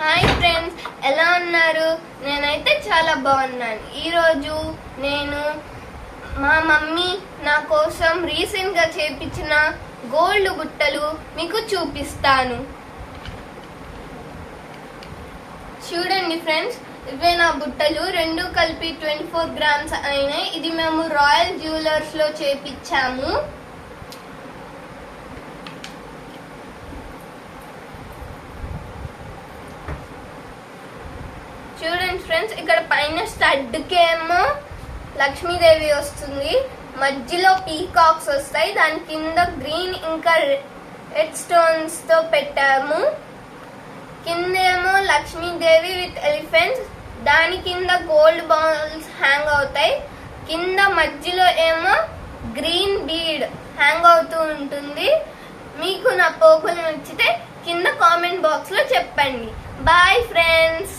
Hi friends, ఎలా ఉన్నారు? నేనైతే చాలా బాగున్నాను. ఈరోజు నేను మా మమ్మీ నా కోసం రీసెంట్గా చేపించిన గోల్డ్ బుట్టలు మీకు చూపిస్తాను. చూడండి ఫ్రెండ్స్, ఇవే నా బుట్టలు. రెండు కలిపి 24 గ్రామ్స్ అయినాయి. ఇది మేము రాయల్ జ్యువెలర్స్ లో చేపించాము. చూడండి ఫ్రెండ్స్, ఇక్కడ పైన స్టడ్కేమో లక్ష్మీదేవి వస్తుంది, మధ్యలో పీకాక్స్ వస్తాయి, దాని కింద గ్రీన్ ఇంకా రెడ్ స్టోన్స్ తో పెట్టాము. కిందేమో లక్ష్మీదేవి విత్ ఎలిఫెంట్స్, దాని కింద గోల్డ్ బాల్స్ హ్యాంగ్ అవుతాయి. కింద మధ్యలో ఏమో గ్రీన్ బీడ్ హ్యాంగ్ అవుతూ ఉంటుంది. మీకు నా పోకులు నచ్చితే కింద కామెంట్ బాక్స్ లో చెప్పండి. Bye friends.